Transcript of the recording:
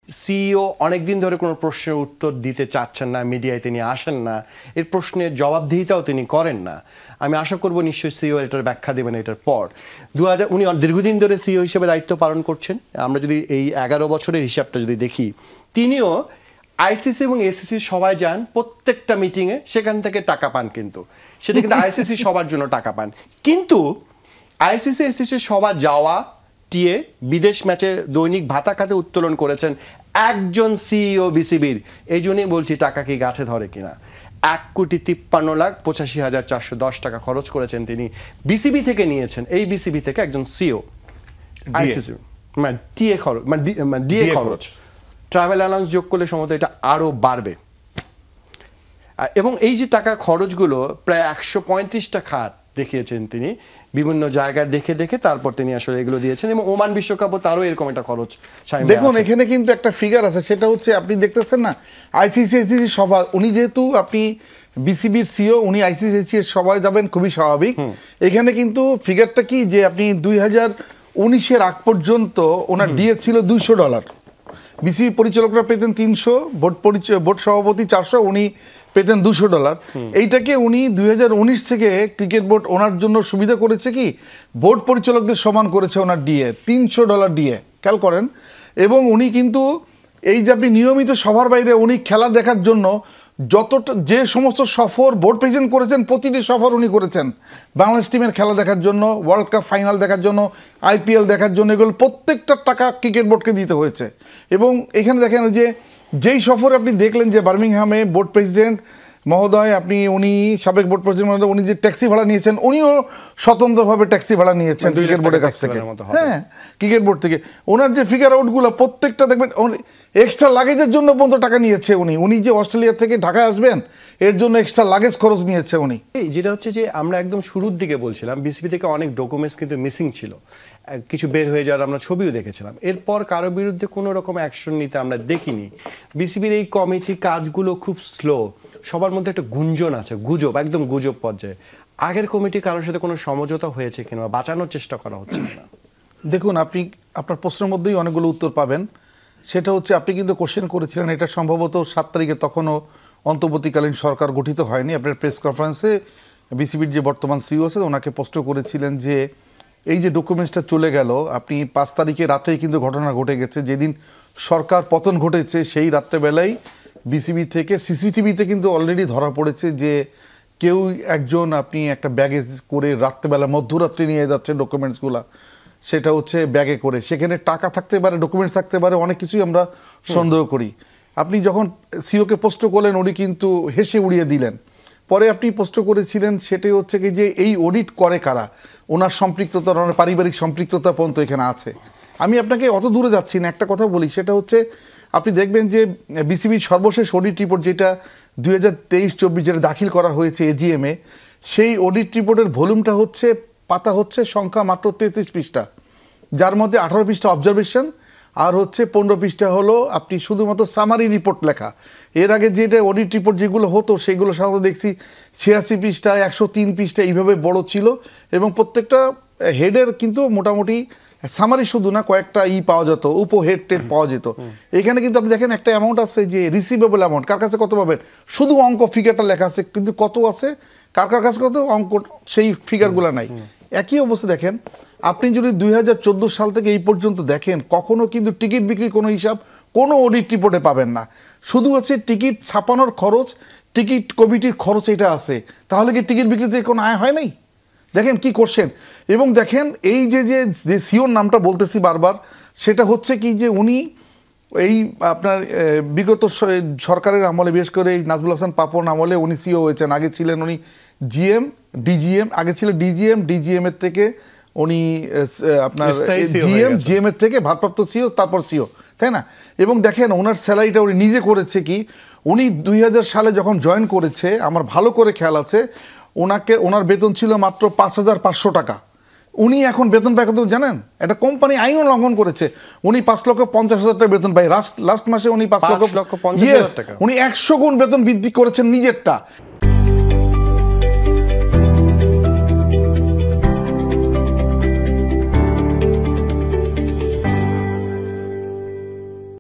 CEO অনেকদিন ধরে কোনো প্রশ্নের উত্তর দিতে চাচ্ছেন না, মিডিয়ায় তিনি আসেন না, এর প্রশ্নের জবাবদিহিতাও তিনি করেন না। আমি আশা করব নিশ্চয়ই সিইও এটার ব্যাখ্যা দেবেন এটার পর। উনি দীর্ঘদিন ধরে সিইও হিসেবে দায়িত্ব পালন করছেন। আমরা যদি এই 11 বছরের হিসাবটা যদি দেখি, তিনিও আইসিসি এবং এসিসি সবাই যান প্রত্যেকটা মিটিংয়ে, সেখান থেকে টাকা পান, কিন্তু সেটা কিন্তু আইসিসি সবার জন্য টাকা পান। কিন্তু আইসিসি এসিসি সবার যাওয়া টিয়ে বিদেশ ম্যাচে দৈনিক ভাতা খাতে উত্তোলন করেছেন একজন সিইও বিসিবির। এই জন্যই বলছি টাকা কি গাছে ধরে কিনা। 1,53,85,410 টাকা খরচ করেছেন তিনি, বিসিবি থেকে নিয়েছেন। এই বিসিবি থেকে একজন সিইও আইসিসি টিএ খরচ ডিএ খরচ, ট্রাভেল অ্যালাউন্স যোগ করলে সম্ভবত এটা আরও বাড়বে। এবং এই যে টাকা খরচগুলো প্রায় 135টা খাত দেখিয়েছেন তিনি বিভিন্ন জায়গায় দেখে দেখে, তারপর তিনি আসলে এগুলো দিয়েছেন। এবং ওমান বিশ্বকাপও তারও এরকম একটা খরচ। দেখুন এখানে কিন্তু একটা ফিগার আছে, সেটা হচ্ছে আপনি দেখতেছেন না আইসিসি সভা, উনি যেহেতু আপনি বিসিবির সিও, উনি আইসিসি সভায় যাবেন, খুবই স্বাভাবিক। এখানে কিন্তু ফিগারটা কি যে আপনি 2019-এর আগ পর্যন্ত ওনার ডিএ ছিল $200, বিসিবি পরিচালকরা পেতেন 300, বোর্ড সভাপতি 400, উনি পেতেন $200। এইটাকে উনি 2019 থেকে ক্রিকেট বোর্ড ওনার জন্য সুবিধা করেছে কি, বোর্ড পরিচালকদের সমান করেছে ওনার ডিএ, $300 ডিএ, খেয়াল করেন। এবং উনি কিন্তু এই যে আপনি নিয়মিত সভার বাইরে উনি খেলা দেখার জন্য যতটা যে সমস্ত সফর বোর্ড প্রেজেন্ট করেছেন, প্রতিটি সফর উনি করেছেন বাংলাদেশ টিমের খেলা দেখার জন্য, ওয়ার্ল্ড কাপ ফাইনাল দেখার জন্য, আইপিএল দেখার জন্য, এগুলো প্রত্যেকটা টাকা ক্রিকেট বোর্ডকে দিতে হয়েছে। এবং এখানে দেখেন যে যেই সফরে আপনি দেখলেন যে বার্মিংহামে বোর্ড প্রেসিডেন্ট মহোদয়, উনি সাবেক বোর্ড প্রেসিডেন্ট মহোদয়, উনি যে ট্যাক্সি ভাড়া নিয়েছেন, উনিও স্বতন্ত্রভাবে ট্যাক্সি ভাড়া নিয়েছেন ক্রিকেট বোর্ডের কাছ থেকে। হ্যাঁ, ক্রিকেট বোর্ড থেকে ওনার যে ফিগার আউটগুলো প্রত্যেকটা দেখবেন এক্সট্রা লাগেজের জন্য পর্যন্ত টাকা নিয়েছে উনি যে অস্ট্রেলিয়া থেকে ঢাকায় আসবেন এর জন্য এক্সট্রা লাগেজ খরচ নিয়েছে উনি। যেটা হচ্ছে যে আমরা একদম শুরুর দিকে বলছিলাম বিসিবি থেকে অনেক ডকুমেন্টস কিন্তু মিসিং ছিল, কিছু বের হয়ে যাওয়ার আমরা ছবিও দেখেছিলাম। এরপর কারো বিরুদ্ধে কোনো রকম অ্যাকশন নিতে আমরা দেখিনি। বিসিবির এই কমিটি কাজগুলো খুব স্লো, সবার মধ্যে একটা গুঞ্জন আছে, গুজব, একদম গুজব পর্যায়ে। আগের কমিটি কারোর সাথে কোনো সমঝোতা হয়েছে কিনা, বাঁচানোর চেষ্টা করা হচ্ছে না। দেখুন আপনি আপনার প্রশ্নের মধ্যেই অনেকগুলো উত্তর পাবেন। সেটা হচ্ছে আপনি কিন্তু কোশ্চেন করেছিলেন, এটা সম্ভবত 7 তারিখে, তখনও অন্তর্বর্তীকালীন সরকার গঠিত হয়নি। আপনার প্রেস কনফারেন্সে বিসিবির যে বর্তমান সিইও আছে ওনাকে প্রশ্ন করেছিলেন যে এই যে ডকুমেন্টসটা চলে গেল, আপনি 5 তারিখে রাতেই কিন্তু ঘটনা ঘটে গেছে, যেদিন সরকার পতন ঘটেছে সেই রাত্রেবেলায় বিসিবি থেকে সিসিটিভিতে কিন্তু অলরেডি ধরা পড়েছে যে কেউ একজন আপনি একটা ব্যাগে করে রাত্রেবেলা মধ্যরাত্রি নিয়ে যাচ্ছে ডকুমেন্টসগুলা, সেটা হচ্ছে ব্যাগে করে, সেখানে টাকা থাকতে পারে, ডকুমেন্টস থাকতে পারে, অনেক কিছুই আমরা সন্দেহ করি। আপনি যখন সিওকে পোস্ট করলেন উনি কিন্তু হেসে উড়িয়ে দিলেন। পরে আপনি পোস্ট করেছিলেন সেটাই হচ্ছে কি যে এই অডিট করে কারা, ওনার সম্পৃক্ততা, ওনার পারিবারিক সম্পৃক্ততা পর্যন্ত এখানে আছে। আমি আপনাকে অত দূরে যাচ্ছি না, একটা কথা বলি, সেটা হচ্ছে আপনি দেখবেন যে বিসিবির সর্বশেষ অডিট রিপোর্ট যেটা 2023-24 যেটা দাখিল করা হয়েছে এজিএমে, সেই অডিট রিপোর্টের ভলিউমটা হচ্ছে পাতা হচ্ছে সংখ্যা মাত্র 33 পৃষ্ঠা, যার মধ্যে 18 পৃষ্ঠা অবজারভেশন আর হচ্ছে 15 পৃষ্ঠা হলো আপনি শুধুমাত্র সামারি রিপোর্ট লেখা। এর আগে যেটা অডিট রিপোর্ট যেগুলো হতো সেগুলো সাধারণত দেখছি 86 পৃষ্ঠা, 103 পৃষ্ঠা এইভাবে বড় ছিল, এবং প্রত্যেকটা হেডের কিন্তু মোটামুটি সামারি শুধু না কয়েকটা পাওয়া যেত, উপহেড টেড পাওয়া যেত। এখানে কিন্তু আপনি দেখেন একটা অ্যামাউন্ট আছে যে রিসিভেবল অ্যামাউন্ট, কার কাছে কত পাবেন, শুধু অঙ্ক ফিগারটা লেখা আছে, কিন্তু কত আছে, কার কার কাছে কত অঙ্ক, সেই ফিগারগুলো নাই। একই অবস্থা দেখেন আপনি যদি 2014 সাল থেকে এই পর্যন্ত দেখেন, কখনো কিন্তু টিকিট বিক্রির কোনো হিসাব কোনো অডিট রিপোর্টে পাবেন না, শুধু হচ্ছে টিকিট ছাপানোর খরচ, টিকিট কমিটির খরচ এটা আছে। তাহলে কি টিকিট বিক্রিতে কোনো আয় হয় নাই? দেখেন কি করছেন। এবং দেখেন এই যে যে সিওর নামটা বলতেছি বারবার, সেটা হচ্ছে কি যে উনি এই আপনার বিগত সরকারের আমলে, বিশেষ করে এই নাজমুল হাসান পাপন আমলে উনি সিও হয়েছেন। আগে ছিলেন উনি জিএম, ডিজিএম, আগে ছিল ডিজিএম, ডিজিএম এর থেকে উনি আপনার জিএম এর থেকে ভারপ্রাপ্ত সিও, তারপর সিও, তাই না? এবং দেখেন ওনার স্যালারিটা উনি নিজে করেছে কি, উনি 2000 সালে যখন জয়েন করেছে, আমার ভালো করে খেয়াল আছে, ওনার বেতন ছিল মাত্র 5,500 টাকা। উনি এখন বেতন পায় কত জানেন? একটা কোম্পানি আইনও লঙ্ঘন করেছে, উনি 5,50,000 টাকা বেতন পায়। লাস্ট মাসে উনি 5,50,000 টাকা, উনি 100 গুণ বেতন বৃদ্ধি করেছেন নিজেরটা।